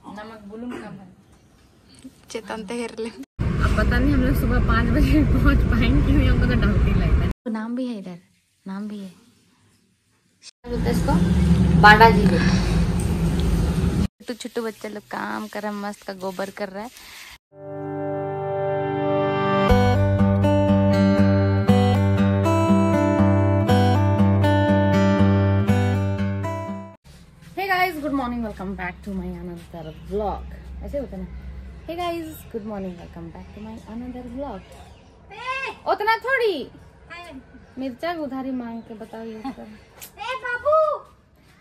नमक बुलूम कम है। चेतन तेहरले। अब पता नहीं हम लोग सुबह 5 बजे पहुंच पाएंगे कि नहीं, हमको तो डाउट ही लगता है। नाम भी है इधर, नाम भी है इसको बाडा जी को। छोटू छोटू बच्चे लोग काम कर रहे हैं, मस्त का गोबर कर रहा है। Hey guys, good morning, welcome back to my another vlog. ऐसे होता ना। Hey guys, good morning, welcome back to my another vlog. उतना थोड़ी मिर्चा उधारी मांग के बताइए। बाबू।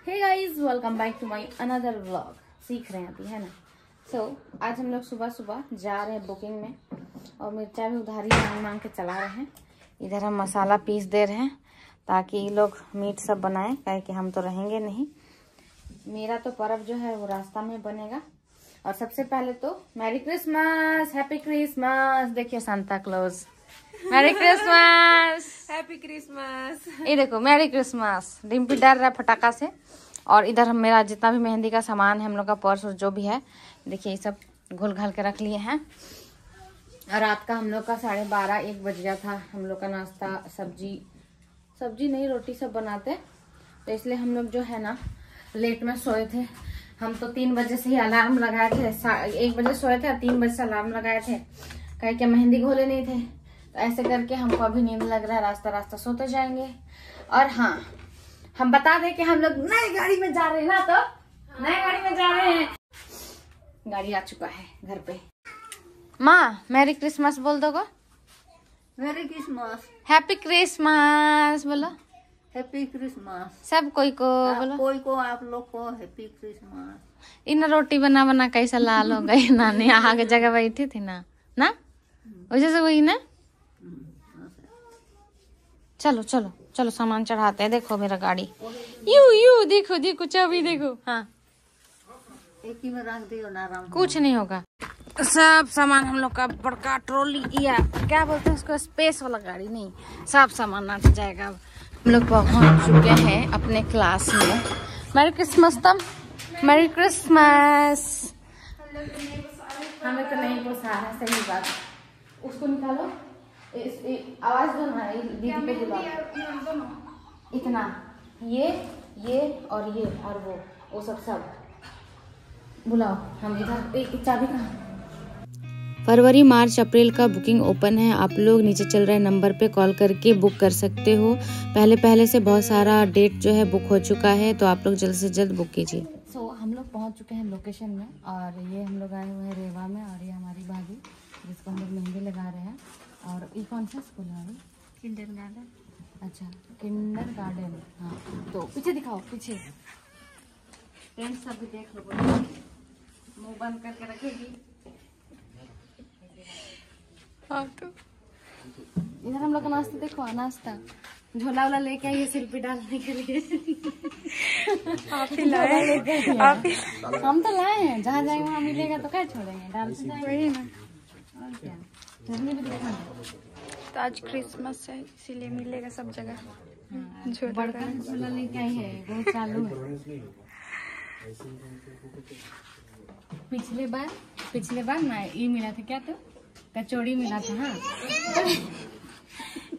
Hey guys, welcome back to my another vlog. सीख रहे हैं अभी, है ना। So आज हम लोग सुबह सुबह जा रहे हैं बुकिंग में और मिर्चा भी उधारी मांग मांग के चला रहे हैं। इधर हम मसाला पीस दे रहे हैं ताकि ये लोग मीट सब बनाए, काहे कि हम तो रहेंगे नहीं। मेरा तो पर्व जो है वो रास्ता में बनेगा। और सबसे पहले तो मैरी क्रिसमस, हैप्पी क्रिसमस। देखिए Santa Claus, merry Christmas, happy Christmas. ये देखो मैरी क्रिसमस। डिम्पी डर रहा है फटाका से। और इधर हम मेरा जितना भी मेहंदी का सामान है, हम लोग का पर्स और जो भी है, देखिए ये सब घोल घाल के रख लिए हैं। और रात का हम लोग का 12:30-1 बज गया था। हम लोग का नाश्ता सब्जी नहीं रोटी सब बनाते, तो इसलिए हम लोग जो है ना लेट में सोए थे। हम तो 3 बजे से ही अलार्म लगाए थे। 1 बजे सोए थे और 3 बजे से अलार्म लगाए थे, कहे कि मेहंदी घोले नहीं थे। तो ऐसे करके हमको अभी नींद लग रहा है, रास्ता रास्ता सोते जाएंगे। और हाँ, हम बता दें कि हम लोग नई गाड़ी में जा रहे हैं ना, तो नई गाड़ी में जा रहे हैं। गाड़ी आ चुका है घर पे। माँ मैरी क्रिसमस बोल दो। मैरी क्रिसमस, हैप्पी क्रिसमस बोलो। हैप्पी क्रिसमस सब कोई को बोलो। कोई को आप लोग को हैप्पी क्रिसमस। इन रोटी बना बना कैसा लाल हो गई नानी, आगे जगह बैठी थी ना वजह से वही ना। चलो चलो चलो सामान चढ़ाते हैं। देखो मेरा गाड़ी, यू देखो चाबी देखो। हाँ एक ही में रख दियो ना, आराम कुछ नहीं होगा। सब सामान हम लोग का बड़का ट्रॉली या क्या बोलते हैं उसको, स्पेस वाला गाड़ी नहीं, सब सामान आ जाएगा। हम लोग पहुंच चुके हैं अपने क्लास में। मैरी क्रिसमस तब, मैरी क्रिसमस। हमें तो नहीं पोसा है, सही बात। उसको निकालो, आवाज दो ना, दीदी को बुलाओ। इतना ये और वो सब बुलाओ। हम इधर चाबी कहाँ। फरवरी, मार्च, अप्रैल का बुकिंग ओपन है। आप लोग नीचे चल रहे नंबर पे कॉल करके बुक कर सकते हो। पहले से बहुत सारा डेट जो है बुक हो चुका है, तो आप लोग जल्द से जल्द बुक कीजिए। हम लोग पहुंच चुके हैं लोकेशन में। और ये हम लोग आए हुए हैं रेवा में। और ये हमारी भाभी जिसको हम लोग मेहंदी लगा रहे हैं। और ये कौन सा स्कूल है? किंडरगार्टन। अच्छा, किंडरगार्टन। हाँ, तो पीछे दिखाओ, पीछे फ्रेंड्स सब भी देख लो। मुँह बंद करके रखेगी। तो इधर हम लोग का नाश्ता देखो, नाश्ता झोला वाला लेके आइए सिर पे डालने के लिए। आप ही लाए, हम तो लाए हैं। जहाँ जाएंगे वहाँ मिलेगा तो क्या छोड़ेंगे, डालते जाएंगे ना। और क्या, झरने भी दिखा। तो आज क्रिसमस है इसीलिए मिलेगा सब जगह। बड़का झोला लेके आई है, बहुत चालू है। पिछले बार ना ये मिला था, क्या तो कचौड़ी मिला था। हाँ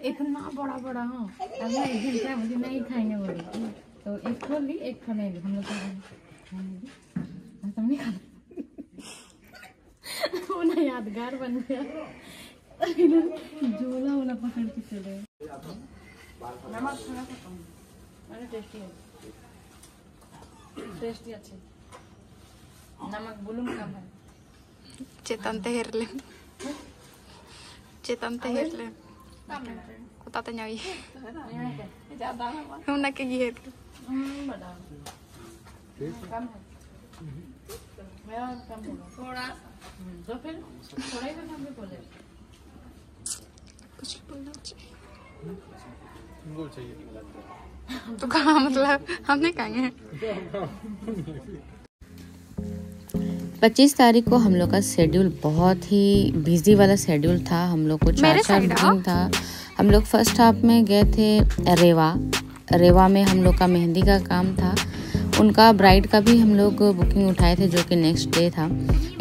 इतना बड़ा हाँ। अब एक दिन क्या मुझे नहीं खाएंगे बोली, तो एक खो ली, एक खो नहीं ली। हम लोग तो नहीं खा। वो ना यादगार बन गया। झोला वाला पकड़ के चले। नमक थोड़ा सा कम, मैंने टेस्टी अच्छे। नमक बुलूम कम है। चेतन तेहरले कोता तो नहीं हम ना के गिर बड़ा कम है। मेरा कम होगा थोड़ा, तो फिर थोड़ा ही तो हम भी बोले। कुछ बोलना चाहिए तो कहाँ, मतलब हम नहीं कहेंगे। 25 तारीख को हम लोग का शेड्यूल बहुत ही बिजी वाला शेड्यूल था। हम लोग को 4 बुकिंग था। हम लोग फर्स्ट हाफ में गए थे रेवा में हम लोग का मेहंदी का काम था। उनका ब्राइड का भी हम लोग बुकिंग उठाए थे जो कि नेक्स्ट डे था।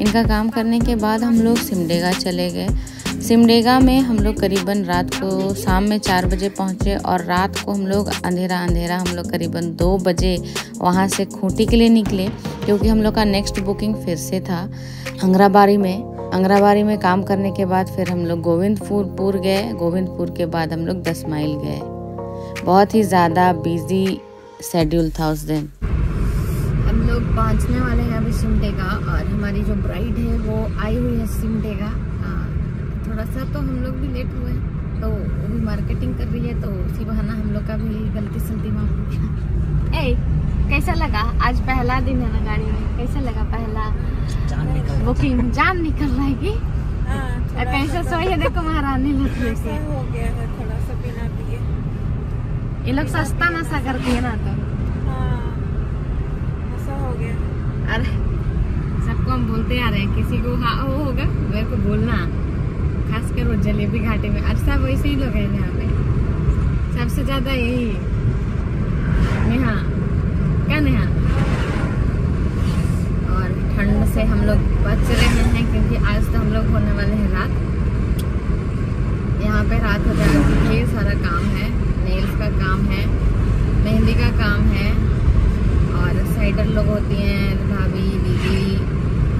इनका काम करने के बाद हम लोग सिमडेगा चले गए। सिमडेगा में हम लोग करीबन रात को शाम में 4 बजे पहुँचे और रात को हम लोग अंधेरा हम लोग करीबन 2 बजे वहाँ से खूंटी के लिए निकले, क्योंकि हम लोग का नेक्स्ट बुकिंग फिर से था अंग्राबारी में काम करने के बाद फिर हम लोग गोविंदपुर गए। गोविंदपुर के बाद हम लोग 10 माइल गए। बहुत ही ज़्यादा बिजी शेड्यूल था उस दिन। हम लोग पहुंचने वाले हैं अभी सिमडेगा और हमारी जो ब्राइड है वो आई हुई है सिमडेगा। थोड़ा सा तो हम लोग भी लेट हुए हैं, तो वो भी मार्केटिंग कर रही है, तो उसी बहाना हम लोग का भी गलती सलती माफ हो गया। ए कैसा लगा आज पहला दिन है ना गाड़ी में? कैसा लगा पहला बुकिंग? जान निकल रहा है कि कैसा सोई है? देखो महारानी लग रही है। हो गया है थोड़ा सा बिना पिए। ये लोग सस्ता नशा करती है ना, तो ऐसा हो गया। अरे सबको हम बोलते आ रहे हैं, किसी को हाँ वो होगा मेरे को बोलना, खास कर वो जलेबी घाटे में। अच्छा सब वैसे ही लोग हैं यहाँ पे, सबसे ज्यादा यही नेहा, क्या नेहा? और ठंड से हम लोग बच रहे हैं क्योंकि आज तो हम लोग होने वाले हैं रात। यहाँ पे रात हो जाएगी। ढेर सारा काम है, नेल्स का काम है, मेहंदी का काम है, और साइडर लोग होती हैं, भाभी, दीदी,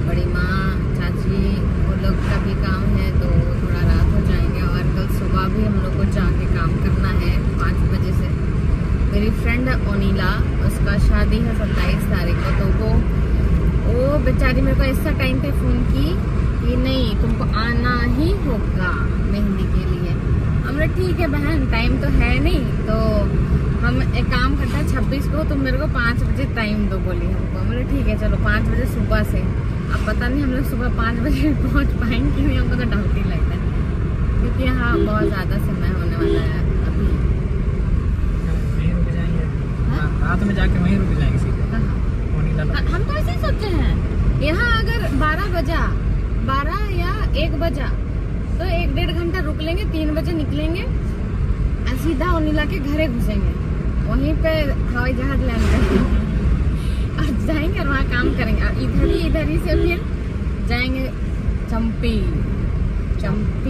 बड़ी माँ, चाची, वो लोग का भी काम है, तो थोड़ा रात हो जाएंगे। और कल सुबह भी हम लोग को जाके काम करना है 5 बजे से। मेरी फ्रेंड है ओनीला, उसका शादी है 27 तारीख को, तो वो बेचारी मेरे को ऐसा टाइम पे फ़ोन की कि नहीं तुमको आना ही होगा मेहंदी के लिए। हमने ठीक है बहन, टाइम तो है नहीं, तो हम एक काम करते हैं 26 को तुम मेरे को 5 बजे टाइम दो, बोली हमको। हमने ठीक है चलो 5 बजे सुबह से। अब पता नहीं हम लोग सुबह 5 बजे पहुंच पाएंगे कि नहीं, हमको तो डाउट ही लगता है, क्योंकि यहाँ बहुत ज़्यादा समय होने वाला है अभी। वहीं रुक जाएंगे, रात में जाके वहीं रुक जाएंगे सीधे। हम तो ऐसे ही सोचे हैं, यहाँ अगर 12 या 1 बजा तो 1-1.5 घंटा रुक लेंगे, 3 बजे निकलेंगे और सीधा ओनीला के घरे घुसेंगे, वहीं पे हवाई जहाज लैंड करेंगे और जाएंगे और वहाँ काम करेंगे। और इधर ही से फिर जाएंगे चंपी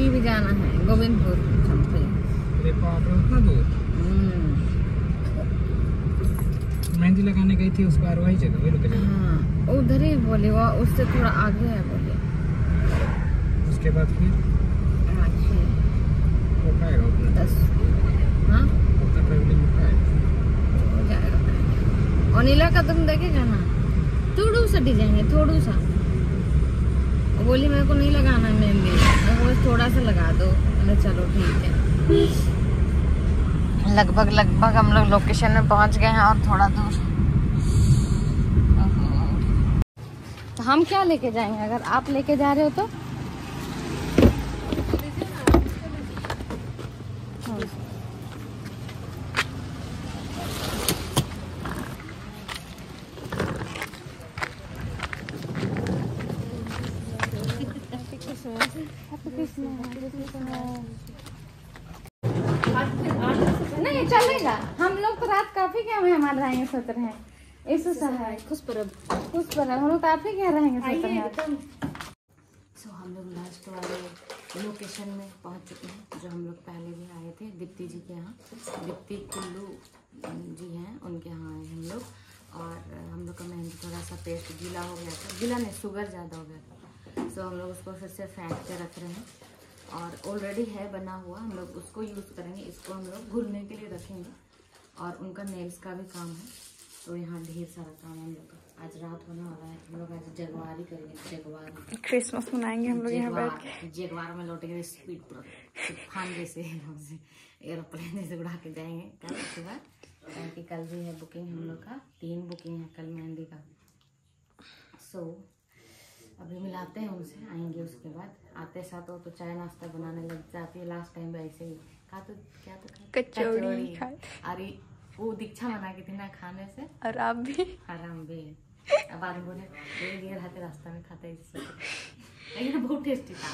भी जाना है, गोविंदपुर चंपी। उतना दूर मेहंदी लगाने गई थी उस बार, वही जगह वही रुक जाएंगे। हाँ उधर ही बोली, वो उससे थोड़ा आगे है बोली। उसके बाद फिर हो पाएगा उतना 10। हाँ उतना ट्रैवलिंग हो पाएगा, हो जाएगा। ओनीला का तुम देखेगा ना, थोड़ा सा डिजाइन है, थोड़ा सा। वो बोली मेरे को नहीं लगाना मेहंदी, मेरे को थोड़ा सा लगा दो। मैंने चलो ठीक है। लगभग हम लोग लोकेशन में पहुंच गए हैं और थोड़ा दूर। तो हम क्या लेके जाएंगे? अगर आप लेके जा रहे हो तो नहीं चलेगा। हम लोग तो रात काफी क्या मेहमान रहेंगे सोच रहे हैं। ऐसा सा है खुश परब हम लोग काफी क्या रहेंगे सोच रहे हैं। सो हम लोग लास्ट वाले लोकेशन में पहुंच चुके हैं जो हम लोग पहले भी आए थे, दीप्ति जी के यहाँ। दीप्ति कुल्लू जी हैं, उनके यहाँ आए हम लोग। और हम लोग का मेहंदी थोड़ा सा पेस्ट गीला हो गया था, गीला नहीं शुगर ज़्यादा हो गया था, सो हम लोग उसको फिर से फेंट के रख रहे हैं। और ऑलरेडी है बना हुआ, हम लोग उसको यूज़ करेंगे। इसको हम लोग घुलने के लिए रखेंगे। और उनका नेल्स का भी काम है, तो यहाँ ढेर सारा काम है हम लोग का। आज रात होने वाला है, हम लोग आज जगवारी करेंगे। जगवारी क्रिसमस मनाएंगे हम लोग यहाँ बैठ के। जगवार में लौटेंगे स्पीड पर, तूफान जैसे एरोप्लेन जैसे उड़ा के जाएंगे कल सुबह, क्योंकि कल भी है बुकिंग हम लोग का। 3 बुकिंग है कल मेहंदी का। सो अभी मिलाते हैं उनसे, आएंगे उसके बाद। आते साथ वो तो चाय नाश्ता बनाने लग जाती है। लास्ट टाइम ऐसे ही क्या तो कचौड़ी खाए। अरे वो दीक्षा मना की थी ना खाने से, और आप भी आराम भी है। अब बाद में बोले देर हाथे रास्ता में खाते इससे, लेकिन बहुत टेस्टी था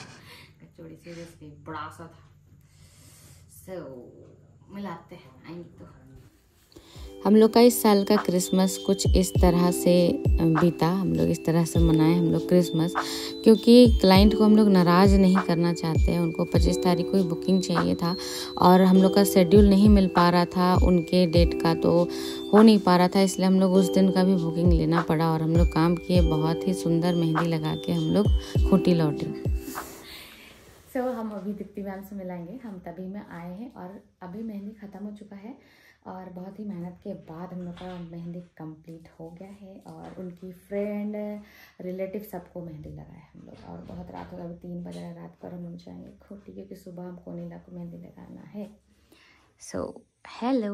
कचौड़ी, सीरियसली बड़ा सा था। सो मिलाते हैं, आएंगे तो। हम लोग का इस साल का क्रिसमस कुछ इस तरह से बीता। हम लोग इस तरह से मनाए हम लोग क्रिसमस, क्योंकि क्लाइंट को हम लोग नाराज़ नहीं करना चाहते हैं। उनको 25 तारीख को ही बुकिंग चाहिए था और हम लोग का शेड्यूल नहीं मिल पा रहा था उनके डेट का, तो हो नहीं पा रहा था, इसलिए हम लोग उस दिन का भी बुकिंग लेना पड़ा और हम लोग काम किए। बहुत ही सुंदर मेहंदी लगा के हम लोग खूंटी लौटे। हम अभी दीप्ति मैम से मिलाएंगे। हम तभी में आए हैं और अभी मेहंदी ख़त्म हो चुका है और बहुत ही मेहनत के बाद हम लोग का मेहंदी कंप्लीट हो गया है और उनकी फ्रेंड रिलेटिव सबको मेहंदी लगाए हम लोग। और बहुत रात हो गया, अभी 3 बज रहा है रात को और हम लोग जाएंगे खूंटी, क्योंकि सुबह हमको नीला को मेहंदी लगाना है। सो हेलो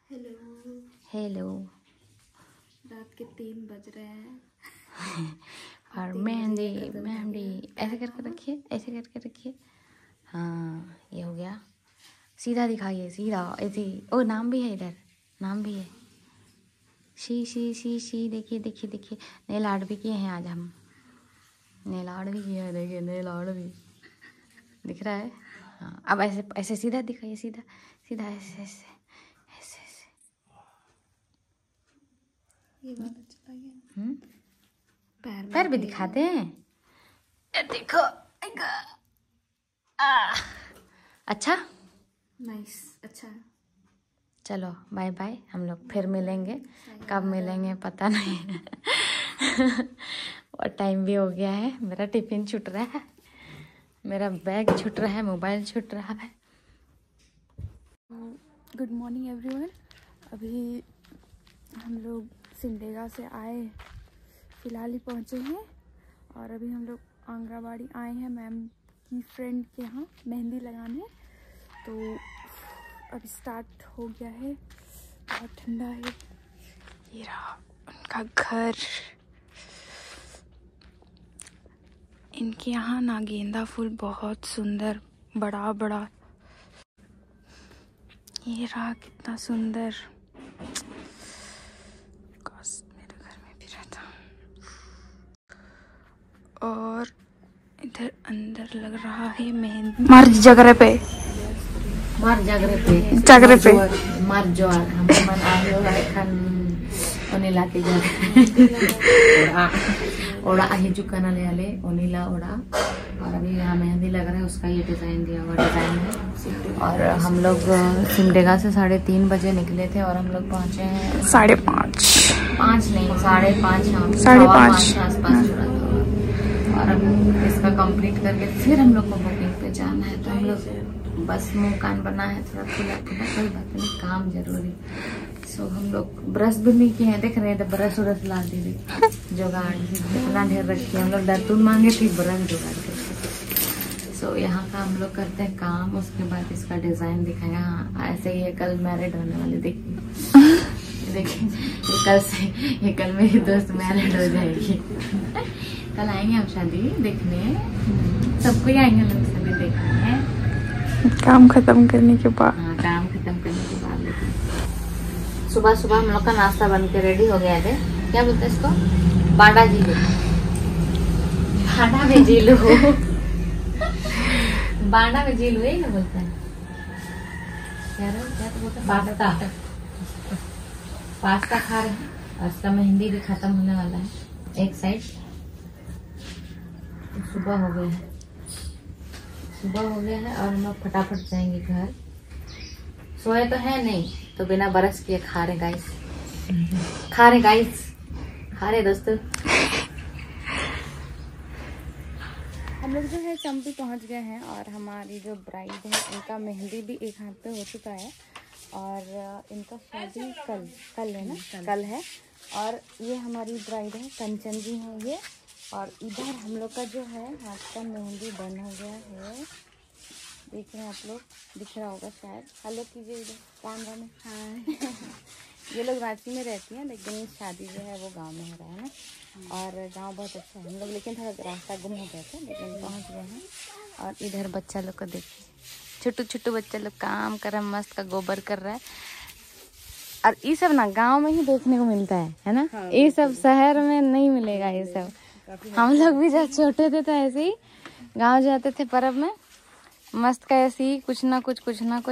हेलो, हेलो, रात के 3 बज रहे हैं और मेहंदी ऐसे करके रखिए, ऐसे करके रखिए। हाँ ये हो गया। सीधा दिखाइए, सीधा ऐसे। ओ नाम भी है इधर, नाम भी है। She she she she. देखिए देखिए देखिए, नेल आर्ट भी किए हैं आज हम। नेल आर्ट भी किए हैं, देखिए नेल आर्ट भी दिख रहा है। हाँ अब ऐसे ऐसे सीधा दिखाइए, सीधा सीधा ऐसे ऐसे ऐसे ऐसे। ये वाला चला गया। पैर भी दिखाते हैं, देखो। अच्छा नाइस, अच्छा है। चलो बाय बाय, हम लोग फिर मिलेंगे। कब मिलेंगे पता नहीं और टाइम भी हो गया है। मेरा टिफिन छूट रहा है, मेरा बैग छूट रहा है, मोबाइल छूट रहा है। Good morning everyone. अभी हम लोग सिमडेगा से आए, फिलहाल ही पहुँचे हैं और अभी हम लोग आंगनबाड़ी आए हैं मैम की फ्रेंड के यहाँ मेहंदी लगाने। तो अब स्टार्ट हो गया है, बहुत ठंडा है। ये रहा उनका घर। इनके यहाँ ना गेंदा फूल बहुत सुंदर बड़ा बड़ा। ये रहा कितना सुंदर, काश मेरे घर में भी रहता। और इधर अंदर लग रहा है मेहंदी। मार जगरे पे, मार जागरे पे, जागरे पे मार जोर हम मन आयो खान ओनिला के घर ओड़ा हिजू कना ले आले ओनिला ओड़ा। और अभी यहाँ मेहंदी लग रहा है, उसका ये डिज़ाइन दिया हुआ डिज़ाइन है। और हम लोग सिमडेगा से 3:30 बजे निकले थे और हम लोग पहुँचे हैं 5:30। 5 नहीं 5:30, 5:30 के आसपास चुरा था। और अब इसका कंप्लीट करके फिर हम लोग को बुकिंग पे जाना है। तो हम लोग बस मुँह कान बना है थोड़ा खुला खुला, कोई बात नहीं, काम जरूरी। सो हम लोग ब्रश भी नहीं किए हैं, देख रहे हैं तो ब्रश व्रश ला दे रही जुगाड़ इतना ढेर रखी है। हम लोग दर्तून मांगे थी, ब्रश जुगाड़ करके। सो यहाँ का हम लोग करते हैं काम, उसके बाद इसका डिजाइन दिखाया। हाँ ऐसे ही है, कल मैरिड होने वाले। देखिए देखिए ये कल मेरी दोस्त मैरिड हो जाएगी। कल आएंगे हम शादी देखने, सबको ही आएंगे लोग शादी देखने। काम खत्म करने के बाद। हाँ काम खत्म करने के बाद। लेकिन सुबह सुबह हम लोग का नाश्ता बन के रेडी हो गया है। क्या बोलते हैं इसको? बाड़ा जीलू, बाड़ा में जीलू बाड़ा में जीलू यही ना बोलते हैं। क्या तो बोलते हैं? पास्ता, पास्ता खा रहे हैं और इसका मेहंदी भी खत्म होने वाला है एक साइड। तो सुबह हो गया है और हम लोग फटाफट जाएंगे घर। सोए तो है नहीं, तो बिना बरस किए खा रहे गाइस, खा रहे दोस्तों। हम लोग जो है चंपी पहुंच गए हैं और हमारी जो ब्राइड है उनका मेहंदी भी एक हाथ पे हो चुका है और इनका शादी कल है ना, कल है। और ये हमारी ब्राइड है, कंचन जी हैं ये। और इधर हम लोग का जो है हाथ का मेहंदी बन हो गया है, देख रहे हैं आप लोग, दिख रहा होगा शायद। हेलो कीजिए इधर कैमरा में। हाँ ये लोग रांची में रहती हैं लेकिन शादी जो है वो गांव में हो रहा है ना। और गांव बहुत अच्छा है हम लोग, लेकिन थोड़ा रास्ता गुम हो गया था लेकिन पहुंच गए हैं। और इधर बच्चा लोग को देखिए, छोटू छोटू बच्चा लोग काम कर रहा है, मस्त का गोबर कर रहा है। और ये सब ना गांव में ही देखने को मिलता है ना। ये सब शहर में नहीं मिलेगा ये सब। हम लोग भी जब छोटे थे तो ऐसे ही गाँव जाते थे पर्व में, मस्त का ऐसे ही कुछ ना कुछ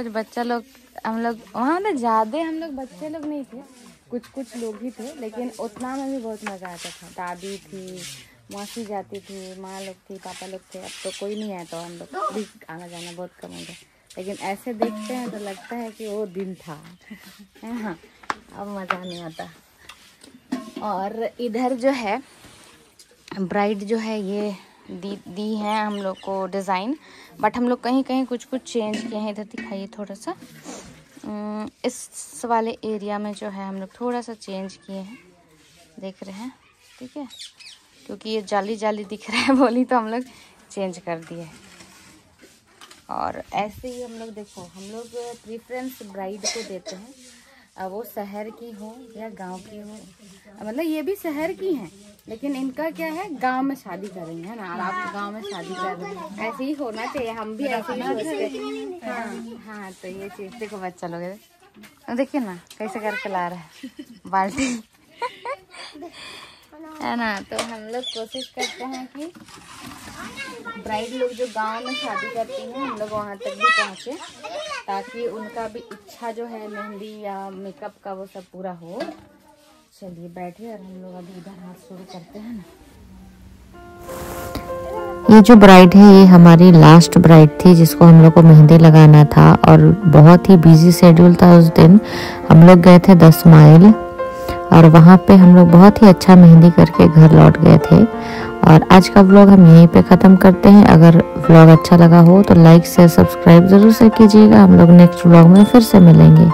बच्चा लोग हम लोग वहाँ तो ज़्यादा हम लोग बच्चे लोग नहीं थे, कुछ लोग ही थे, लेकिन उतना में भी बहुत मज़ा आता था। दादी थी, मौसी जाती थी, माँ लोग थी, पापा लोग थे। अब तो कोई नहीं है तो हम लोग भी आना जाना बहुत कम हो गया, लेकिन ऐसे देखते हैं तो लगता है कि वो दिन था। हाँ, अब मज़ा नहीं आता। और इधर जो है ब्राइड जो है ये दी है हम लोग को डिज़ाइन, बट हम लोग कहीं कहीं कुछ चेंज किए हैं। इधर दिखाइए थोड़ा सा, इस वाले एरिया में जो है हम लोग थोड़ा सा चेंज किए हैं, देख रहे हैं, ठीक है, क्योंकि ये जाली जाली दिख रहा है बोली तो हम लोग चेंज कर दिए। और ऐसे ही हम लोग देखो, हम लोग प्रेफरेंस ब्राइड को देते हैं, अब वो शहर की हो या गांव की हो, मतलब ये भी शहर की हैं, लेकिन इनका क्या है, गांव में शादी कर रही है ना, और आप गांव में शादी कर रहे हैं, ऐसे ही होना चाहिए, हम भी ऐसे ही सोचते हैं। हाँ, तो ये चीज़ देखो, बच्चा लोग देखिए ना कैसे करके ला रहा है बाल्टी है ना। तो हम लोग कोशिश करते हैं कि ब्राइड लोग जो गांव में शादी करती हैं, हम लोग वहाँ तक भी पहुँचे, ताकि उनका भी इच्छा जो है मेहंदी या मेकअप का वो सब पूरा हो। चलिए बैठे, और हम लोग अभी इधर हाथ शुरू करते हैं ना। ये जो ब्राइड है ये हमारी लास्ट ब्राइड थी, जिसको हम लोग को मेहंदी लगाना था, और बहुत ही बिजी शेड्यूल था उस दिन। हम लोग गए थे 10 माइल, और वहाँ पे हम लोग बहुत ही अच्छा मेहंदी करके घर लौट गए थे। और आज का व्लॉग हम यहीं पे ख़त्म करते हैं। अगर व्लॉग अच्छा लगा हो तो लाइक शेयर सब्सक्राइब ज़रूर से कीजिएगा। हम लोग नेक्स्ट व्लॉग में फिर से मिलेंगे।